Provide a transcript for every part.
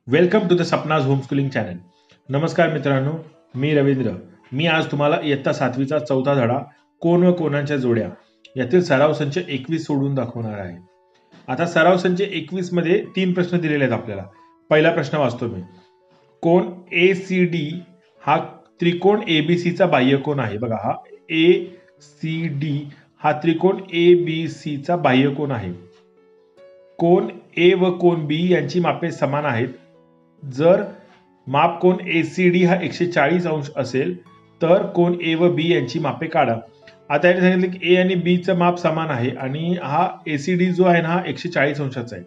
Welcome to the Sapna's homeschooling channel. नमस्कार मित्रांनो, मी रवींद्र. मी आज तुम्हाला इयत्ता 7वीचा चौथा धडा कोण व कोणाच्या जोड्या यातील सराव संच 21 सोडून दाखवणार आहे. आता सराव संच 21 मध्ये 3 प्रश्न दिलेले आहेत आपल्याला. पहिला प्रश्न वाचतो मी. कोण ACD हा त्रिकोण ABC चा बाह्यकोन आहे. बघा, हा ACD हा त्रिकोण ABC चा बाह्यकोन आहे. कोण A व कोण B यांची मापे समान आहेत. जर माप कोण ACD हा 140 अंश असेल तर कोण A व B यांची मापे काढा. आता याने सांगितलं की A आणि B चं माप समान आहे आणि हा ACD जो आहे ना हा 140 अंशाचा आहे.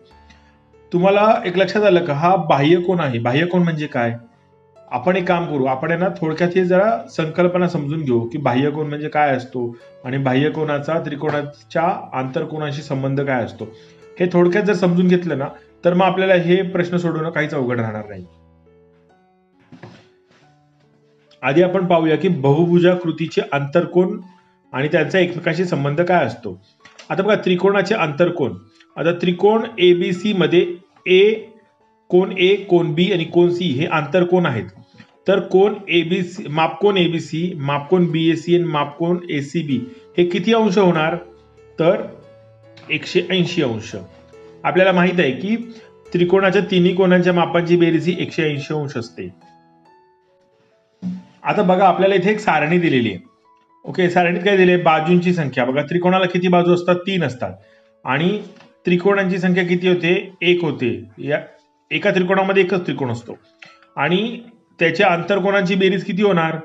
तुम्हाला एक लक्षात आलं का, हा बाह्यकोन आहे. बाह्यकोन म्हणजे काय? आपण एक काम करू, आपण ना थोडक्यात हे जरा संकल्पना समजून घेऊ की बाह्यकोन म्हणजे काय असतो आणि बाह्यकोनाचा त्रिकोणाच्या आंतरकोनाशी संबंध काय असतो. हे थोडक्यात जर समजून घेतलं ना तर मग आपल्याला हे प्रश्न सोडवणं काहीच अवघड राहणार नाही. आधी आपण पाहूया की बहुभुजाकृतीचे आंतरकोन आणि त्यांचा एकमेकांशी संबंध काय असतो. आता बघा, त्रिकोणाचे आंतरकोन. आता त्रिकोण ABC मध्ये कोण A, कोण B आणि कोण C हे आंतरकोन आहेत. तर कोण ABC, मापकोन ABC, मापकोन BAC आणि मापकोन ACB हे किती अंश होणार? तर 180 अंश. आपल्याला माहित आहे की त्रिकोणाच्या तिन्ही कोणांच्या मापांची बेरीज ही 180 अंश असते. आता बघा, आपल्याला इथे एक सारणी दिलेली आहे. ओके, सारणीत काय दिले? बाजूंची संख्या. बघा, त्रिकोणाला किती बाजू असतात? 3 असतात आणि त्रिकोणांची संख्या किती होते? 1 होते. या एका त्रिकोणामध्ये एकच त्रिकोण असतो आणि त्याच्या आंतरकोनांची बेरीज किती होणार?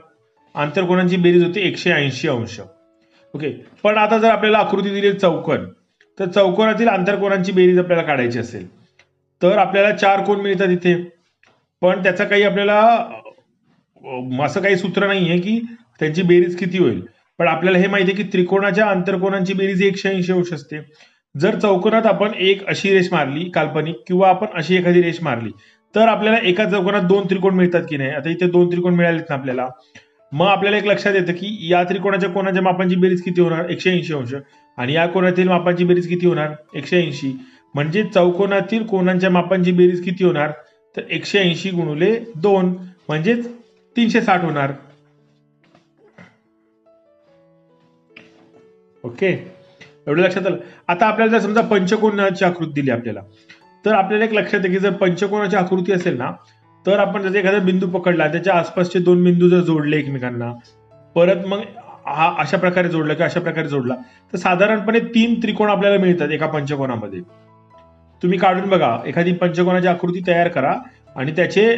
आंतरकोनांची बेरीज होते 180 अंश. ओके, पण आता जर आपल्याला आकृती दिली चौकोन, तर चौकोनातील आंतरकोनांची बेरीज आपल्याला काढायची असेल तर आपल्याला 4 कोन मिळतात इथे. पण त्याचा काही आपल्याला असं काही सूत्र नाहीये की त्यांची बेरीज किती होईल. पण आपल्याला हे माहिती आहे की त्रिकोणाच्या आंतरकोनांची बेरीज 180 अंश असते. जर चौकोनात आपण एक अशी रेष मारली काल्पनिक किंवा आपण अशी एखादी रेष मारली तर आपल्याला एका चौकोनात 2 त्रिकोण मिळतात की नाही. आता इथे 2 त्रिकोण मिळालेत ना आपल्याला. मग आपल्याला एक लक्षात येतं की या त्रिकोणाच्या कोणाच्या मापांची बेरीज किती होणार? 180 अंश. आणि या कोणातील मापांची बेरीज किती होणार? 180. म्हणजे चौकोनातील कोणांच्या मापांची बेरीज किती होणार? तर 180 गुणिले 2 म्हणजेच 360 होणार. ओके, एवढं लक्षात आलं. आता आपल्याला जर समजा पंचकोनाची आकृती दिली आपल्याला, तर आपल्याला एक लक्षात आहे की जर पंचकोनाची आकृती असेल ना तर आपण जर एखादा बिंदू पकडला, त्याच्या आसपासचे 2 बिंदू जर जोडले एकमेकांना, परत मग हा अशा प्रकारे जोडला किंवा अशा प्रकारे जोडला, तर साधारणपणे 3 त्रिकोण आपल्याला मिळतात एका पंचकोनामध्ये. तुम्ही काढून बघा, एखादी पंचकोनाची आकृती तयार करा आणि त्याचे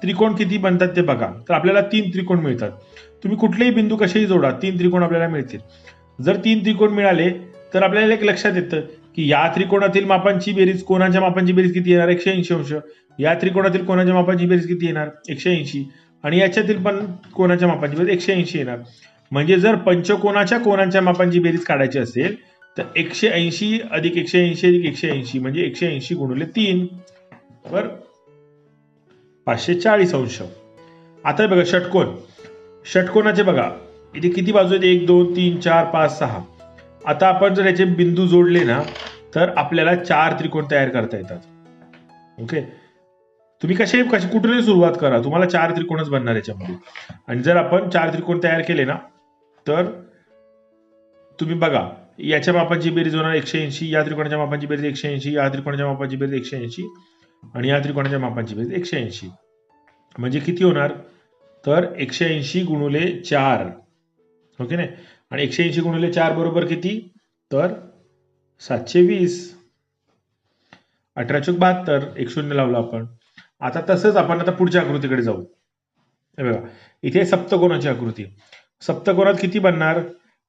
त्रिकोण किती बनतात ते बघा, तर आपल्याला 3 त्रिकोण मिळतात. तुम्ही कुठलेही बिंदू कसेही जोडा, 3 त्रिकोण आपल्याला मिळतील. जर 3 त्रिकोण मिळाले तर आपल्याला एक लक्षात येतं की या त्रिकोणातील मापांची बेरीज, कोणाच्या मापांची बेरीज किती येणार? 180 अंश. या त्रिकोणातील कोणाच्या मापांची बेरीज किती येणार? 180. आणि याच्यातील पण कोणाच्या मापांची बेरीज 180 येणार. म्हणजे जर पंचकोनाच्या कोणाच्या मापांची बेरीज काढायची असेल तर 180 अधिक 180 अधिक 180 म्हणजे 180 गुणिले 3 बरोबर 540 अंश. आता बघा षटकोन. षटकोनाचे बघा इथे किती बाजू आहेत? 1 2 3 4 5 6. आता आपण जर याचे बिंदू जोडले ना तर आपल्याला 4 त्रिकोण तयार करता येतात. ओके, तुम्ही कुठूनही सुरुवात करा, तुम्हाला 4 त्रिकोणच बनणार याच्यामध्ये. आणि जर आपण 4 त्रिकोण तयार केले ना तर तुम्ही बघा, याच्या मापांची बेरीज होणार 180, या त्रिकोणाच्या मापांची बेरीज 180, या त्रिकोणाच्या मापांची बेरीज 180 आणि या त्रिकोणाच्या मापांची बेरीज 180. म्हणजे किती होणार? तर 180 गुणिले 4. ओके नाही, आणि 180 गुणिले 4 बरोबर किती? तर 720. 18 चूक 72. एक शून्य लावला आपण. आता तसंच आपण आता पुढच्या आकृतीकडे जाऊ. हे बघा, इथे सप्तकोनाची आकृती. सप्तकोनात किती बनणार?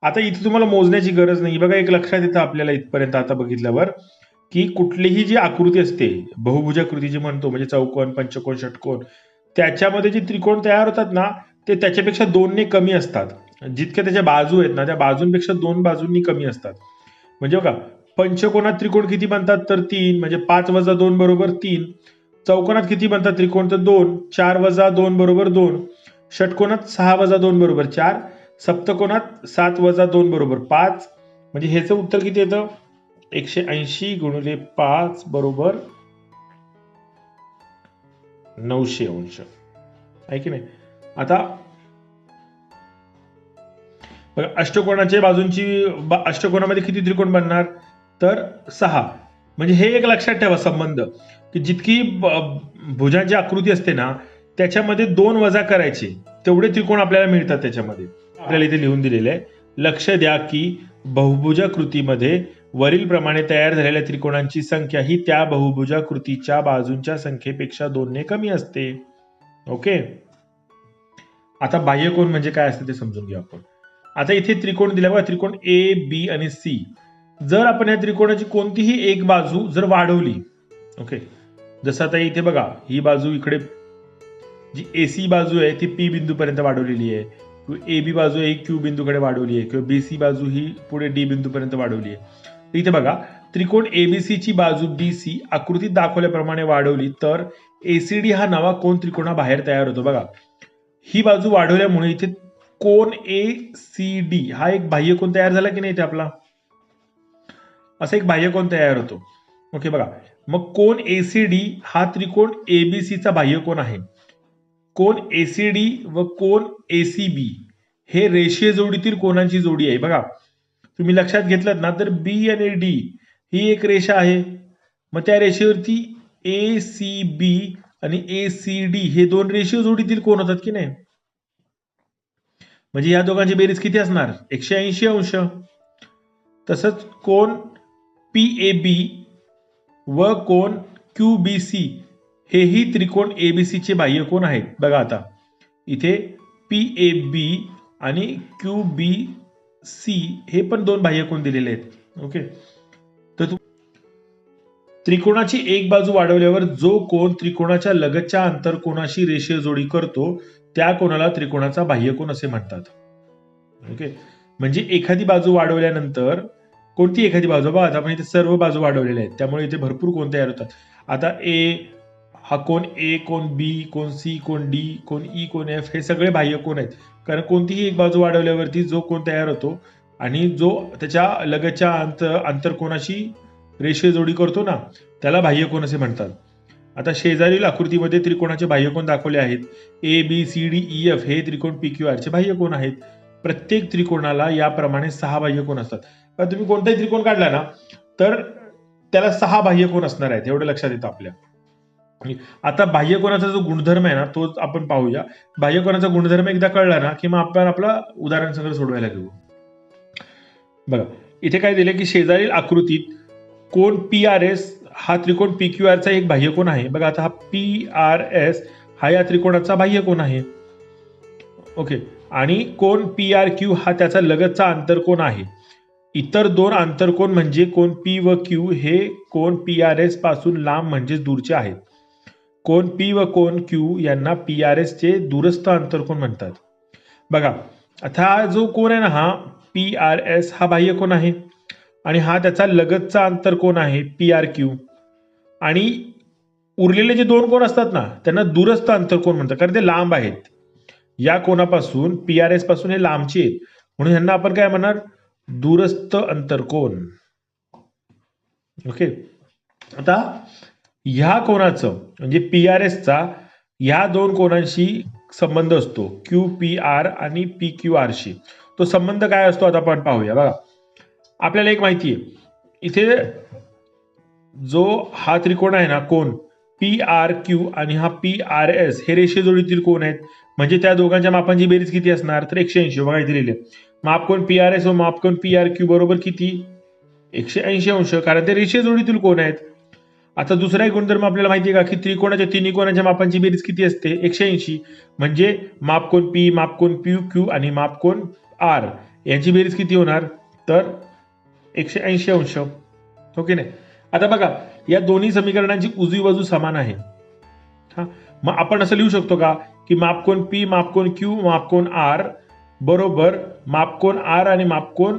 आता इथे तुम्हाला मोजण्याची गरज नाही. बघा, एक लक्षात येतं आपल्याला इथपर्यंत आता बघितल्यावर की कुठलीही जी आकृती असते, बहुभुजाकृती जी म्हणतो, म्हणजे चौकोन, पंचकोन, षटकोन, त्याच्यामध्ये जे त्रिकोण तयार होतात ना ते त्याच्यापेक्षा 2 ने कमी असतात. जितक्या त्याच्या बाजू आहेत ना त्या बाजूंपेक्षा 2 बाजूंनी कमी असतात. म्हणजे बघा, पंचकोनात त्रिकोण किती बनतात? तर 3. म्हणजे 5 वजा 2 बरोबर 3. चौकोनात किती बनतात त्रिकोण? तर 2. 4 वजा 2 बरोबर 2. षटकोनात 6 वजा 2 बरोबर 4. सप्तकोनात 7 वजा 2 बरोबर 5. म्हणजे ह्याचं उत्तर किती येतं? 180 गुणिले 5 बरोबर 900 अंश आहे की नाही. आता बघा अष्टकोनाच्या बाजूंची अष्टकोनामध्ये किती त्रिकोण बनणार तर 6. म्हणजे हे एक लक्षात ठेवा संबंध की जितकी भुजाची आकृती असते ना त्याच्यामध्ये 2 वजा करायचे तेवढे त्रिकोण आपल्याला मिळतात. त्याच्यामध्ये आपल्याला इथे लिहून दिलेले आहे. लक्ष द्या की बहुभुजाकृतीमध्ये वरील प्रमाणे तयार झालेल्या त्रिकोणांची संख्या ही त्या बहुभुजाकृतीच्या बाजूंच्या संख्येपेक्षा 2 ने कमी असते. ओके. आता बाह्यकोन म्हणजे काय असते ते समजून घेऊ आपण. आता इथे त्रिकोण दिला बघा, त्रिकोण ए बी आणि सी. जर आपण या त्रिकोणाची कोणतीही एक बाजू जर वाढवली, ओके, जसं आता इथे बघा ही बाजू इकडे जी एसी बाजू आहे ती पी बिंदूपर्यंत वाढवलेली आहे, किंवा ए बी बाजू आहे क्यू बिंदूकडे वाढवली आहे, किंवा बीसी बाजू ही पुढे डी बिंदूपर्यंत वाढवली आहे. इथे बघा त्रिकोण एबीसी ची बाजू बीसी आकृतीत दाखवल्याप्रमाणे वाढवली तर एसीडी हा नवा कोन त्रिकोणाबाहेर तयार होतो. बघा ही बाजू वाढवल्यामुळे इथे कोन एसीडी हा एक बाह्यकोन तयार झाला की नाही. इथे आपला असा एक बाह्यकोन तयार होतो. ओके. बघा मग कोन एसीडी हा त्रिकोण एबीसीचा बाह्यकोन आहे. कोन एसीडी व कोन एसीबी हे रेषीय जोडीतील कोनांची जोडी आहे. बघा तुम्ही लक्षात घेतलात ना तर बी आणि डी ही एक रेषा आहे. मग त्या रेषेवरती एसीबी आणि एसीडी हे 2 रेषीय जोडीतील कोन होतात की नाही. म्हणजे या दोघांची बेरीज किती असणार 180 अंश. तसंच कोन पीएबी व कोन क्यूबीसी हेही त्रिकोण एबीसी चे बाह्यकोन आहेत. बघा आता इथे पीएबी आणि क्यूबीसी हे पण 2 बाह्यकोन दिलेले आहेत. ओके. तर त्रिकोणाची एक बाजू वाढवल्यावर जो कोन त्रिकोणाच्या लगतच्या आंतरकोनाशी रेषीय जोडी करतो त्या कोणाला त्रिकोणाचा बाह्यकोन असे म्हणतात. ओके. म्हणजे एखादी बाजू वाढवल्यानंतर कोणती एखादी बाजू बघा आता आपण इथे सर्व बाजू वाढवलेल्या आहेत त्यामुळे इथे भरपूर कोन तयार होतात. आता ए हा कोन ए, कोन बी, कोन सी, कोन डी, कोन ई, कोन एफ हे सगळे बाह्यकोन आहेत. कारण कोणतीही एक बाजू वाढवल्यावरती जो कोन तयार होतो आणि जो त्याच्या लगतच्या आंतरकोनाशी रेषीय जोडी करतो ना त्याला बाह्यकोन असे म्हणतात. आता शेजारील आकृतीमध्ये त्रिकोणाचे बाह्यकोन दाखवले आहेत. A B C D E F हे त्रिकोण पी क्यू आर चे बाह्यकोन आहेत. प्रत्येक त्रिकोणाला याप्रमाणे 6 बाह्यकोन असतात. तुम्ही कोणताही त्रिकोण काढला ना तर त्याला 6 बाह्यकोन असणार आहेत एवढं लक्षात येतं आपल्या. आता बाह्यकोनाचा जो गुणधर्म आहे ना तो आपण पाहूया. बाह्यकोनाचा गुणधर्म एकदा कळला ना की मग आपण आपला उदाहरण सगळं सोडवायला घेऊ. बघा इथे काय दिले की शेजारील आकृतीत कोन पी आर एस हा त्रिकोण पी क्यू आर चा एक बाह्यकोन आहे. बघा आता हा पी आर एस हा या त्रिकोणाचा बाह्यकोन आहे. ओके. आणि कोन पी आर क्यू हा त्याचा लगतचा आंतरकोन आहे. इतर 2 आंतरकोन म्हणजे कोन पी व क्यू हे कोन पी आर एस पासून लांब म्हणजेच दूरचे आहेत. कोन पी व कोन क्यू यांना पी आर एस चे दूरस्थ आंतरकोन म्हणतात. बघा आता जो कोन आहे ना हा पी आर एस हा बाह्यकोन आहे आणि हा त्याचा लगतचा आंतरकोन आहे पी आर क्यू. आणि उरलेले जे 2 कोन असतात ना त्यांना दूरस्थ आंतरकोन म्हणतात कारण ते लांब आहेत. या कोनापासून पी आर एस पासून हे लांबचे आहेत म्हणून यांना आपण काय म्हणणार दूरस्थ अंतरकोन. ओके. आता ह्या कोनाचं म्हणजे पी आर एस चा ह्या 2 कोनांशी संबंध असतो क्यू पी आर आणि पी क्यू आर शी. तो संबंध काय असतो आता आपण पाहूया. बघा आपल्याला एक माहिती आहे इथे जो हा त्रिकोण आहे ना कोन पी आर क्यू आणि हा पी आर एस हे रेषीय जोडीतील कोन आहेत. म्हणजे त्या दोघांच्या मापांची बेरीज किती असणार तर 180. बघा इथे लिहिले मापकोन पी आर एस व मापकोन पी आर क्यू बरोबर किती 180 अंश कारण ते रेषीय जोडीतील कोन आहेत. आता दुसरा एक गुणधर्म आपल्याला माहिती आहे का की त्रिकोणाच्या तिन्ही कोनाच्या मापांची बेरीज किती असते 180. म्हणजे मापकोन पी, मापकोन पी क्यू आणि मापकोन आर यांची बेरीज किती होणार तर 180 अंश. ओके नाही. आता बघा या दोन्ही समीकरणांची उजवी बाजू समान आहे. हा मग आपण असं लिहू शकतो का की मापकोन पी, मापकोन क्यू, मापकोन आर बरोबर मापकोन आर आणि मापकोन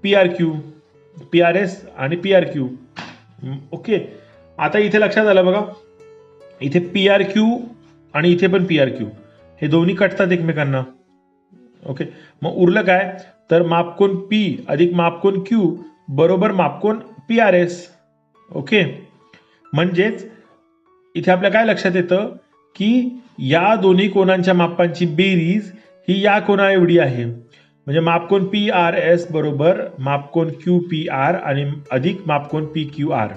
P R Q, P R S आणि पी आर क्यू. ओके. आता इथे लक्षात आलं बघा इथे पी आर क्यू आणि इथे पण पी आर क्यू हे दोन्ही कटतात एकमेकांना. ओके. मग उरलं काय तर मापकोन पी अधिक मापकोन क्यू बरोबर मापकोन पी आर एस. ओके. म्हणजेच इथे आपल्या काय लक्षात येतं की या दोन्ही कोनांच्या मापांची बेरीज ही या कोना एवढी आहे. म्हणजे मापकोन पी आर एस बरोबर मापकोन क्यू पी आर आणि अधिक मापकोन पी क्यू आर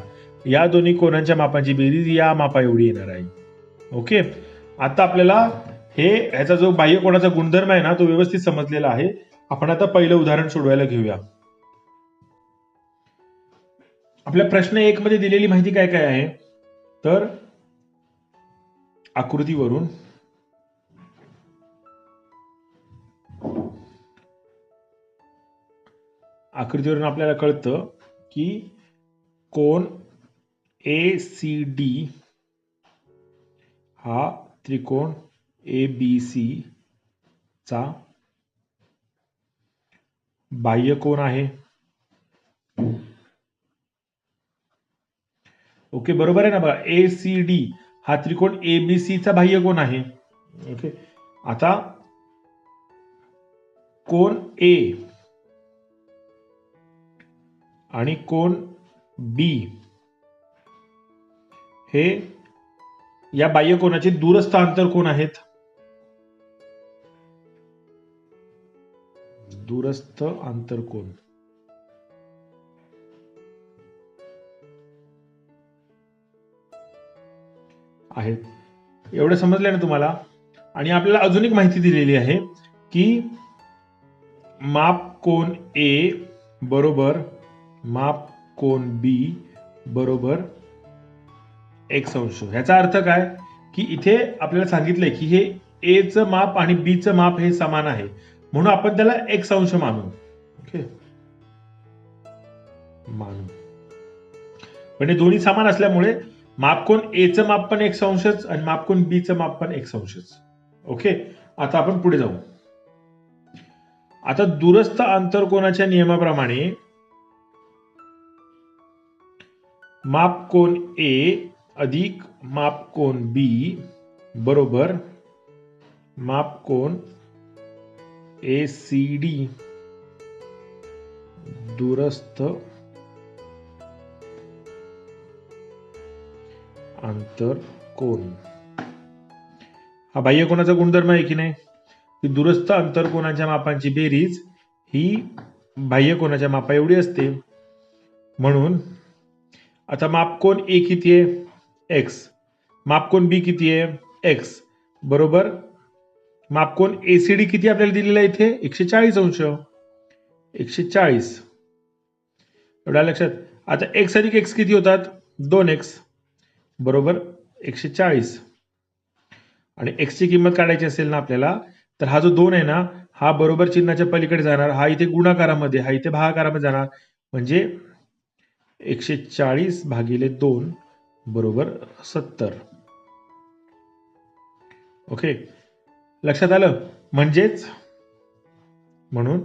या दोन्ही कोनांच्या मापांची बेरीज या मापा एवढी येणार आहे. ओके, आता आपल्याला ह्याचा जो बाह्य कोनाचा गुणधर्म आहे ना तो व्यवस्थित समजलेला आहे. आपण आता पहिलं उदाहरण सोडवायला घेऊया. आपल्या प्रश्न 1 मध्ये दिलेली माहिती काय काय आहे तर आकृतीवरून आपल्याला कळतं की कोन ACD हा त्रिकोण ABC चा बाह्य कोन आहे. ओके, बरोबर आहे ना बघा, ACD हा त्रिकोण ABC चा बाह्य कोन आहे. ओके, आता कोन A आणि कोन B हे या बाह्य कोनाचे दूरस्थ अंतर कोण आहेत. दूरस्थ अंतर कोण आहेत. एवढं समजलंय ना तुम्हाला. आणि आपल्याला अजून एक माहिती दिलेली आहे की माप कोन A बरोबर माप कोन B बरोबर x अंश. ह्याचा अर्थ काय की इथे आपल्याला सांगितलंय की हे A चं माप आणि B चं माप हे समान आहे म्हणून आपण त्याला x अंश मानू. ओके, पण हे दोन्ही समान असल्यामुळे मापकोन A चं माप पण x अंशच आणि मापकोन B चं माप पण x अंशच. ओके, आता आपण पुढे जाऊ. आता दूरस्थ अंतर कोनाच्या नियमाप्रमाणे माप कोन A अधिक माप कोन B बरोबर माप कोन ACD दूरस्थ अंतर कोन. हा बाह्य कोनाचा गुणधर्म आहे की नाही की दूरस्थ अंतर कोनाच्या मापांची बेरीज ही बाह्य कोनाच्या मापा एवढी असते. म्हणून आता मापकोन A किती आहे x, मापकोन B किती आहे x बरोबर मापकोन ACD किती आपल्याला दिलेला आहे इथे 140 अंश. 140 एवढ्या लक्षात. आता x अधिक x किती होतात 2x बरोबर 140 आणि x ची किंमत काढायची असेल ना आपल्याला तर हा जो 2 आहे ना हा बरोबर चिन्हाच्या पलीकडे जाणार, हा इथे गुणाकारामध्ये हा इथे भागाकारामध्ये जाणार म्हणजे 140 भागिले 2 बरोबर 70. ओके, लक्षात आलं. म्हणून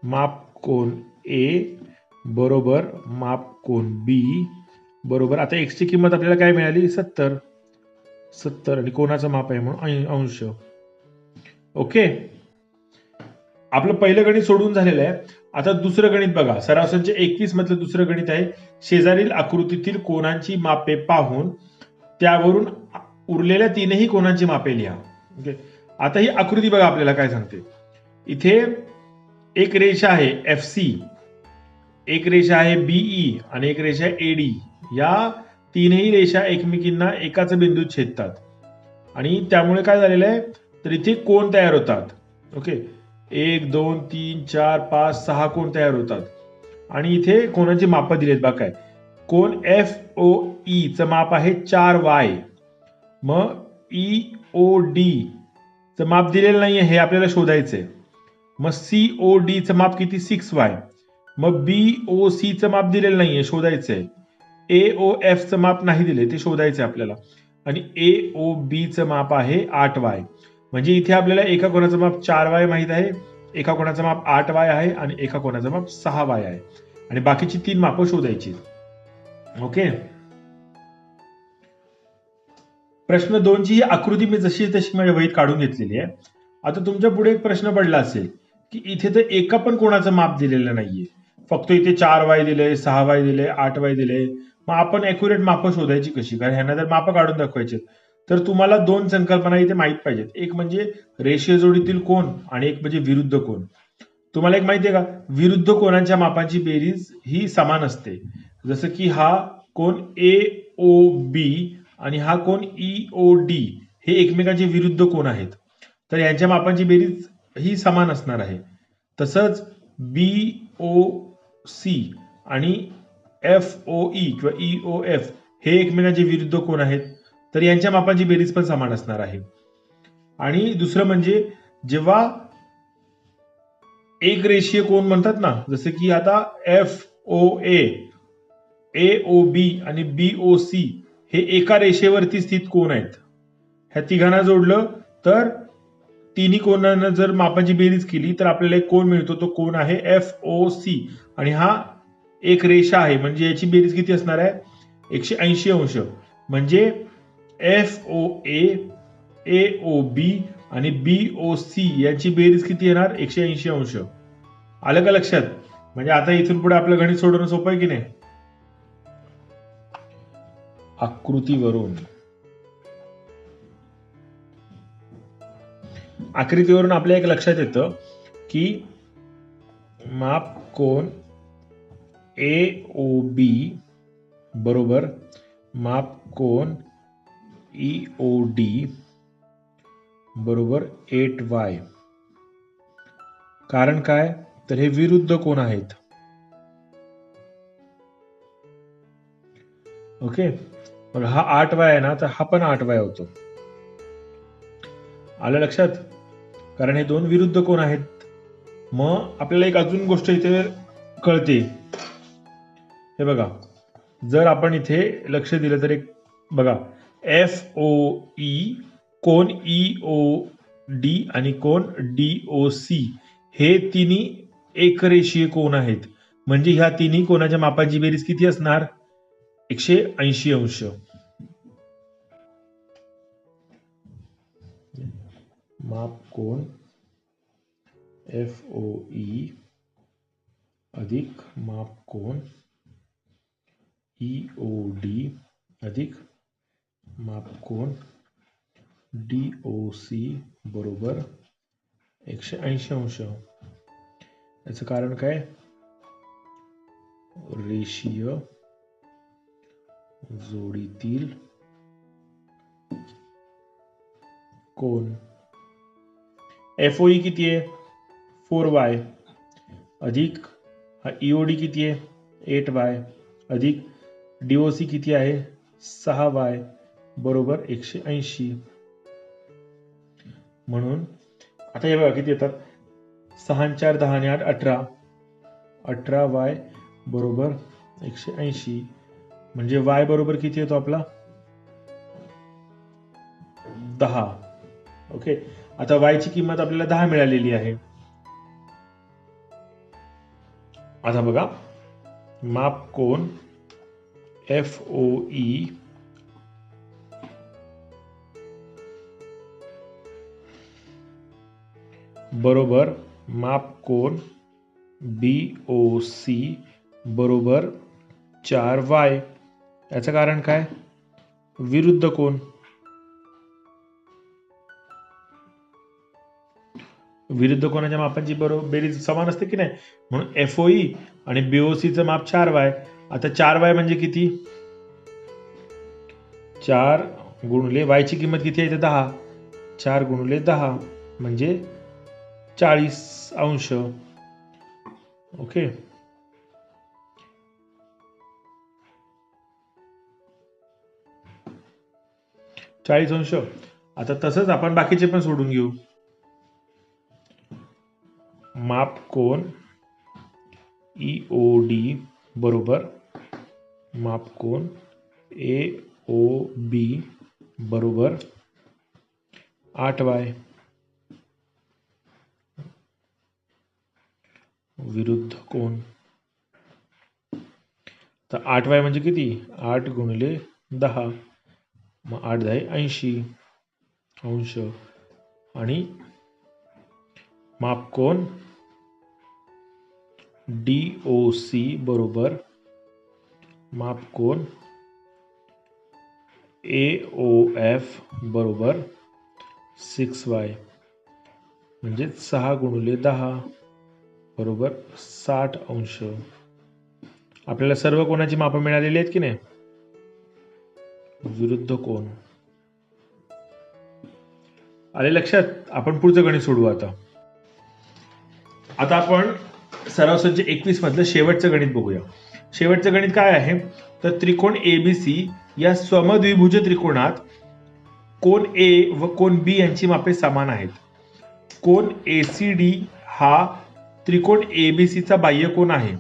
माप कोन A बरोबर माप कोन B बरोबर आता x ची किंमत आपल्याला काय मिळाली 70 आणि कोणाचं माप आहे म्हणून अंश. ओके, आपलं पहिलं गणित सोडून झालेलं आहे. आता दुसरं गणित बघा. सराव संच 21 मधलं दुसरं गणित आहे. शेजारील आकृतीतील कोनांची मापे पाहून त्यावरून उरलेल्या तीनही कोनांची मापे लिहा. ओके, आता ही आकृती बघा आपल्याला काय सांगते. इथे एक रेषा आहे FC, एक रेषा आहे BE आणि एक रेषा आहे AD. या तीनही रेषा एकमेकींना एकाच बिंदूत छेदतात आणि त्यामुळे काय झालेलं आहे तर इथे कोन तयार होतात. ओके, 1 2 3 4 5 6 कोन तयार होतात आणि इथे कोनाची माप दिलेत बघा. काय कोन FOE चं माप आहे 4y. मग EOD चं माप दिलेलं नाहीये हे आपल्याला शोधायचंय. मग COD चं माप किती 6y. मग BOC चं माप दिलेलं नाहीये शोधायचंय. AOF चं माप नाही दिले ते शोधायचंय आपल्याला आणि AOB चं माप आहे 8y. म्हणजे इथे आपल्याला एका कोणाचं माप 4y माहित आहे, एका कोणाचं माप 8y आहे आणि एका कोणाचं माप 6y आहे आणि बाकीची 3 माप शोधायची. ओके, प्रश्न 2 ची ही आकृती मी जशी तशी माझ्या वहीत काढून घेतलेली आहे. आता तुमच्या पुढे एक प्रश्न पडला असेल की इथे तर एका पण कोणाचं माप दिलेलं नाहीये, फक्त इथे 4y दिले 6y दिले 8y दिले. मग आपण ऍक्युरेट माप शोधायची कशी, कारण ह्यांना तर माप काढून दाखवायचे. तर तुम्हाला दोन संकल्पना इथे माहीत पाहिजेत. एक म्हणजे रेषीय जोडीतील कोन आणि एक म्हणजे विरुद्ध कोन. तुम्हाला एक माहिती आहे का, विरुद्ध कोनांच्या मापांची बेरीज ही समान असते. जसं की हा कोन AOB आणि हा कोन EOD हे एकमेकांचे विरुद्ध कोन आहेत. तर यांच्या मापांची बेरीज ही समान असणार आहे. तसंच BOC आणि FOE किंवा EOF हे एकमेकांचे विरुद्ध कोन आहेत. तर यांच्या मापांची बेरीज पण समान असणार आहे. आणि दुसरं म्हणजे जेव्हा एक रेषीय कोन म्हणतात ना, जसं की आता FOA, AOB आणि BOC हे एका रेषेवरती स्थित कोन आहेत. ह्या तिघांना जोडलं तर तिन्ही कोनांना जर मापाची बेरीज केली तर आपल्याला एक कोन मिळतो. तो कोन आहे FOC आणि हा एक रेषा आहे, म्हणजे याची बेरीज किती असणार आहे, 180 अंश. म्हणजे FOA, AOB आणि BOC यांची बेरीज किती येणार, 180 अंश. आलं का लक्षात? म्हणजे आता इथून पुढे आपलं गणित सोडवणं सोपं आहे की नाही. आकृतीवरून आपल्या एक लक्षात येतं की माप कोन AOB बरोबर माप कोन EOD बरोबर 8y. कारण काय, तर हे विरुद्ध कोन आहेत. ओके, मग हा 8y आहे ना, तर हा पण 8y होतो. आलं लक्षात? कारण हे दोन विरुद्ध कोन आहेत. मग आपल्याला एक अजून गोष्ट इथे कळते. हे बघा, जर आपण इथे लक्ष दिलं तर एक बघा, FOE कोन EOD आणि कोन DOC हे तिन्ही एकरेषीय कोन आहेत. म्हणजे ह्या तिन्ही कोनाच्या मापाची बेरीज किती असणार, 180 अंश. माप कोन FOE अधिक माप कोन EOD अधिक माप कोन DOC बरोबर 180 अंश. याचं कारण काय, रेषीय जोडीतील कोन. FOE किती आहे, 4y अधिक EOD किती आहे, 8y अधिक DOC किती आहे, 6y बरोबर 180. म्हणून आता हे बघा किती येतात, 6 4 10 आणि 8 18, 18y बरोबर 180. म्हणजे y बरोबर किती येतो आपला, 10. ओके, आता y ची किंमत आपल्याला 10 मिळालेली आहे. आता बघा, माप कोन FOE बरोबर माप कोन BOC बरोबर 4y. याचं कारण काय, विरुद्ध कोन. विरुद्ध कोनाच्या मापांची बेरीज समान असते की नाही. म्हणून FOE आणि BOC चं माप 4y. आता 4y म्हणजे किती, 4 गुणिले y ची किंमत किती आहे, 10. 4 गुणिले 10 म्हणजे 40 अंश. ओके, चाळीस अंश. आता तसंच आपण बाकीचे पण सोडून घेऊ. माप कोन EOD बरोबर माप कोन AOB बरोबर 8y. विरुद्ध कोन. तर 8y म्हणजे किती, 8 गुणिले 10, मग 8 10 80 अंश. आणि माप कोन DOC बरोबर माप कोन AOF बरोबर 6y म्हणजे 6 गुणिले 10 बरोबर 60 अंश. आपल्याला सर्व कोणाची मापं मिळालेली आहेत की नाही. विरुद्ध कोण आले लक्षात. आपण पुढचं गणित सोडवू आता. आपण सराव संच 21 मधलं शेवटचं गणित बघूया. शेवटचं गणित काय आहे तर त्रिकोण ABC या समद्विभुज त्रिकोणात कोण A व कोण B यांची मापे समान आहेत. कोण ACD हा त्रिकोण ABC चा बाह्य कोन आहे.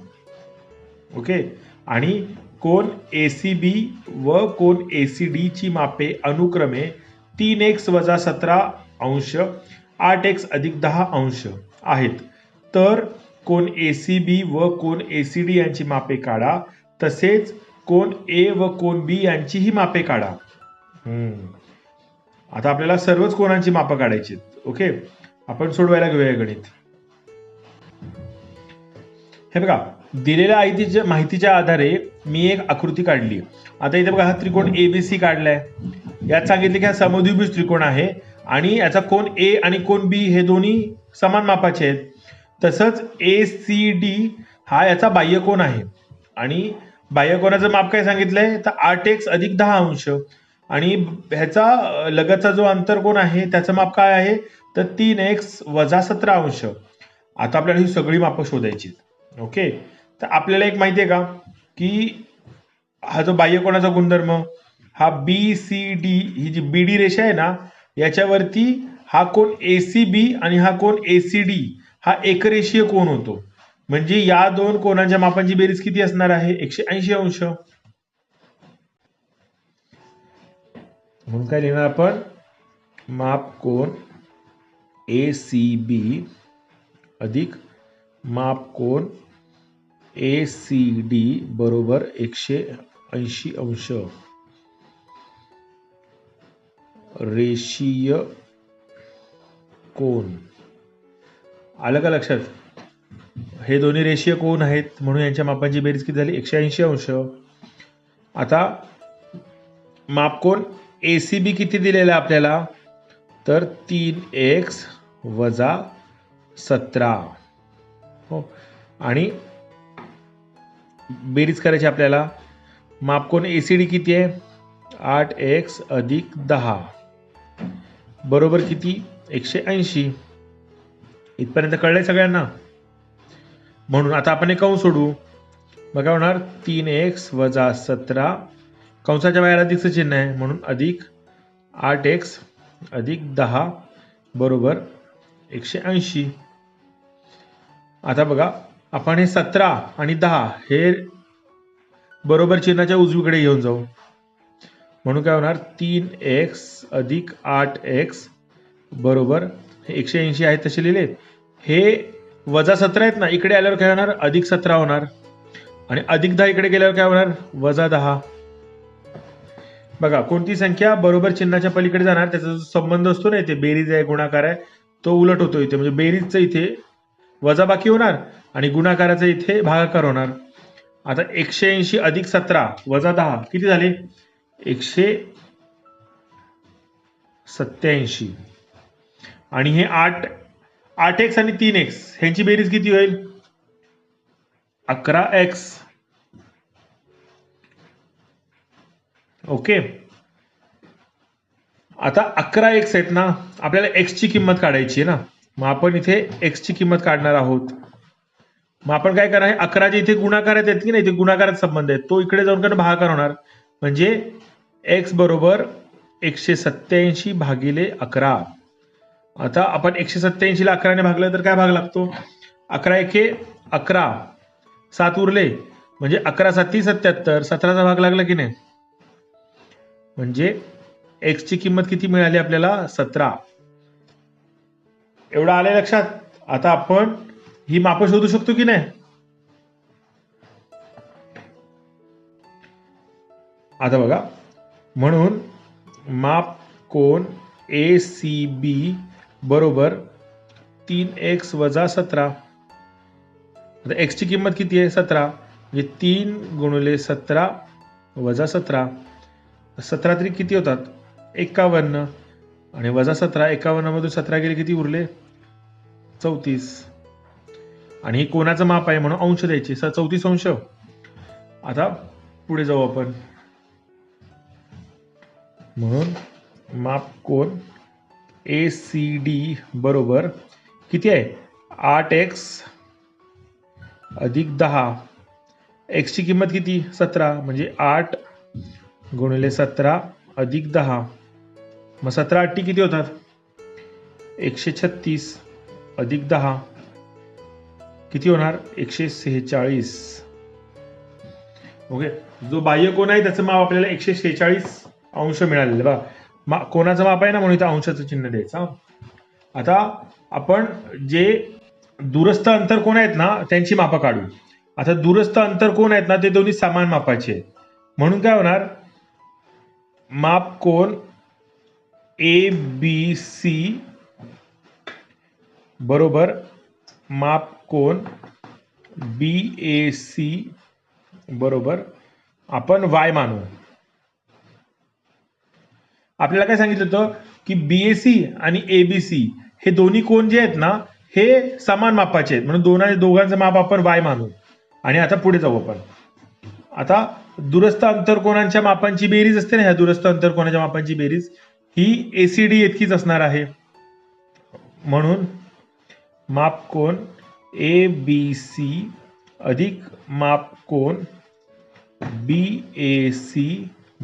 ओके. आणि कोण ACB व कोण ACD ची मापे अनुक्रमे 3x - 17 अंश 8x + 10 अंश आहेत. तर कोण ACB व कोण ACD यांची मापे काढा. तसेच कोण A व कोण B यांचीही मापे काढा. आता आपल्याला सर्वच कोणांची मापं काढायची. ओके. आपण सोडवायला घेऊया गणित. हे बघा, दिलेल्या माहितीच्या आधारे मी एक आकृती काढली. आता इथे बघा, हा त्रिकोण ABC काढलाय. यात सांगितले की हा समद्विभुज त्रिकोण आहे आणि याचा कोण A आणि कोण B हे दोन्ही समान मापाचे आहेत. तसंच ACD हा याचा बाह्य कोन आहे आणि बाह्य कोनाचं माप काय सांगितलंय तर 8x + 10 अंश आणि ह्याचा लगतचा जो अंतरकोन आहे त्याचं माप काय आहे तर 3x - 17 अंश. आता आपल्याला ही सगळी मापं शोधायची. ओके. तर आपल्याला एक माहिती आहे का की हा जो बाह्यकोनाचा गुणधर्म हा BCD ही जी BD रेषा आहे ना याच्यावरती हा कोण ACB आणि हा कोण ACD हा एकरेषीय कोन होतो. म्हणजे या दोन कोनांच्या मापांची बेरीज किती असणार आहे 180 अंश. म्हणून काय लिहिणार आपण माप कोन ACB अधिक माप कोन ACD बरोबर 180 अंश. रेषीय कोन. आलं का लक्षात. हे दोन्ही रेषीय कोन आहेत म्हणून यांच्या मापांची बेरीज किती झाली 180 अंश. आता माप कोन ACB किती दिलेला आपल्याला तर 3x - 17 हो. आणि बेरीज करायची आपल्याला. माप कोन ACD किती आहे 8x + 10 बरोबर किती 180. इथपर्यंत कळलंय सगळ्यांना. म्हणून आता आपण एक कंस सोडवू. बघा होणार 3x - 17 कंसाच्या बाहेर अधिकचं चिन्ह आहे म्हणून अधिक 8x + 10 बरोबर 180. आता बघा आपण हे 17 आणि 10 हे बरोबर चिन्हाच्या उजवीकडे घेऊन जाऊ. म्हणून काय होणार 3x + 8x बरोबर 180 आहेत तसे लिहिले. हे -17 आहेत ना इकडे आल्यावर काय होणार +17 होणार आणि +10 इकडे गेल्यावर काय होणार -10. बघा कोणती संख्या बरोबर चिन्हाच्या पलीकडे जाणार त्याचा जो संबंध असतो ना इथे बेरीज आहे गुणाकार आहे तो उलट होतो इथे. म्हणजे बेरीजचं इथे वजाबाकी होणार आणि गुणाकाराचा इथे भागाकार होणार. आता 180 + 17 - 10 किती झाले 187. आणि हे 8x आणि 3x ह्यांची बेरीज किती होईल 11x. ओके. आता 11x आहेत ना आपल्याला x ची किंमत काढायची आहे ना. मग आपण इथे x ची किंमत काढणार आहोत. मग आपण काय करणार आहे 11 जे इथे गुणाकारात आहेत की नाही इथे गुणाकारात संबंध आहे तो इकडे जाऊन भागाकार होणार. म्हणजे x बरोबर 187/11. आता आपण 187 ला 11 ने भागलं तर काय भाग लागतो 11 एके 11 7 उरले म्हणजे 11 7 77 17चा भाग लागला की नाही. म्हणजे x ची किंमत किती मिळाली आपल्याला 17. एवढं आलंय लक्षात. आता आपण ही मापं शोधू शकतो की नाही. आता बघा म्हणून माप कोन ACB बरोबर 3x - 17. आता x ची किंमत किती आहे 17 म्हणजे 3 × 17 - 17 17 त्रिक किती होतात? 51. आणि वजा 17, 51 मधून 17 गेले किती उरले? 34. आणि हे कोणाचं माप आहे म्हणून अंश द्यायचे 34 अंश. आता पुढे जाऊ आपण. म्हणून माप कोन ACD बरोबर किती आहे? 8x अधिक 10. x ची किंमत किती? 17. म्हणजे 8 गुणिले 17 अधिक 10. मग 17 8 किती होतात? 136 अधिक 10 किती होणार? 146. ओके. जो बाह्य कोन आहे त्याचं माप आपल्याला 146 अंश मिळालेलं बघा. कोणाचं माप आहे ना म्हणून इथं अंशाचं चिन्ह द्यायचं. आता आपण जे दूरस्थ अंतर कोण आहेत ना त्यांची मापं काढू. आता दूरस्थ अंतर कोण आहेत ना ते दोन्ही समान मापाचे आहेत. म्हणून काय होणार? माप कोन ABC बरोबर माप कोन BAC बरोबर आपण Y मानू. आपल्याला काय सांगितलं होतं की BAC आणि ABC हे दोन्ही कोन जे आहेत ना हे समान मापाचे आहेत म्हणून दोघांचं माप आपण Y मानू. आणि आता पुढे जाऊ आपण. आता दूरस्थ अंतरकोनांच्या मापांची बेरीज असते ना, ह्या दूरस्थ अंतरकोनाच्या मापांची बेरीज ही ACD इतकीच असणार आहे. म्हणून माप कोन ABC अधिक माप कोन BAC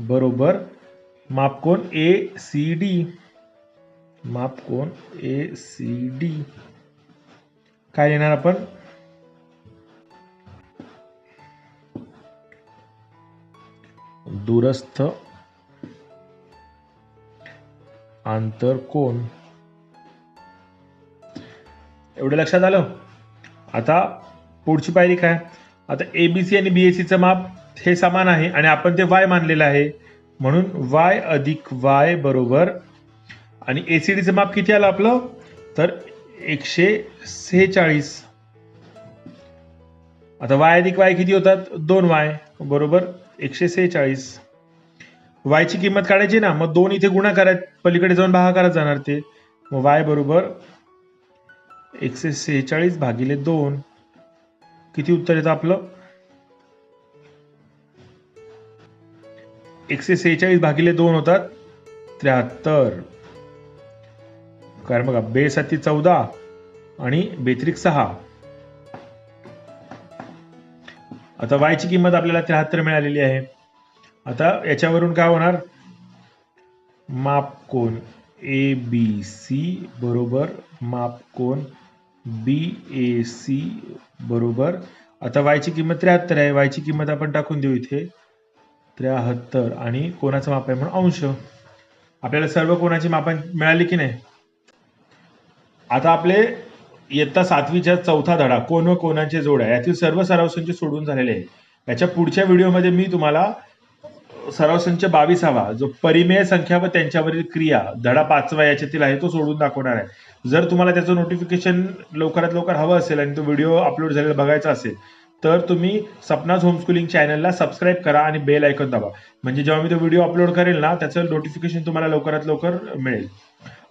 बरोबर माप कोन ACD. माप कोन ACD काय लिहिणार आपण? दूरस्थ आंतरकोन. एवढं लक्षात आलं? आता पुढची पायरी काय? आता ABC आणि BACचं माप हे समान आहे आणि आपण ते Y मानलेलं आहे म्हणून Y अधिक Y बरोबर आणि ACDचं माप किती आलं आपलं? तर 146. आता Y अधिक Y किती होतात? 2Y बरोबर 146. Y ची किंमत काढायची ना, मग 2 इथे गुणा करायचं, पलीकडे जाऊन भागाकारात जाणार ते. मग Y बरोबर 146 भागिले 2 किती उत्तर येतं आपलं? 146 भागिले 2 होतात 73. कारण बघा 2 7 14 आणि 2 6. आता Y ची किंमत आपल्याला 73 मिळालेली आहे. आता याच्यावरून काय होणार? माप कोन ABC बरोबर माप कोन BAC बरोबर. आता Y ची किंमत 73 आहे. Y ची किंमत आपण टाकून देऊ इथे 73 आणि कोणाचं माप आहे म्हणून अंश. आपल्याला सर्व कोणाची मापन मिळाली की नाही? आता आपले इयत्ता 7वीच्या चौथा धडा कोन व कोनांचे जोड्या यातील सर्व सराव संच सोडवून झालेले आहे. याच्या पुढच्या व्हिडिओमध्ये मी तुम्हाला सराव संच 22वा जो परिमेय संख्या व त्यांच्यावरील क्रिया धडा 5वा याच्यातील आहे तो सोडून दाखवणार आहे. जर तुम्हाला त्याचं नोटिफिकेशन लवकरात लवकर हवं असेल आणि तो व्हिडिओ अपलोड झालेला बघायचा असेल तर तुम्ही सपनाज होमस्कूलिंग चॅनलला सबस्क्राईब करा आणि बेल आयकॉन दाबा. म्हणजे जेव्हा मी तो व्हिडिओ अपलोड करेल ना त्याचं नोटिफिकेशन तुम्हाला लवकरात लवकर मिळेल.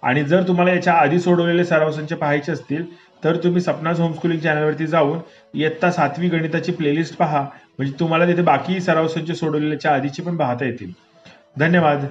आणि जर तुम्हाला याच्या आधी सोडवलेले सराव संच पाहायचे असतील तर तुम्ही सपनाज होमस्कूलिंग चॅनलवरती जाऊन इयत्ता 7वी गणिताची प्लेलिस्ट पहा. म्हणजे तुम्हाला तिथे बाकी सराव संच सोडवलेल्याच्या आधीची पण पाहता येतील. धन्यवाद.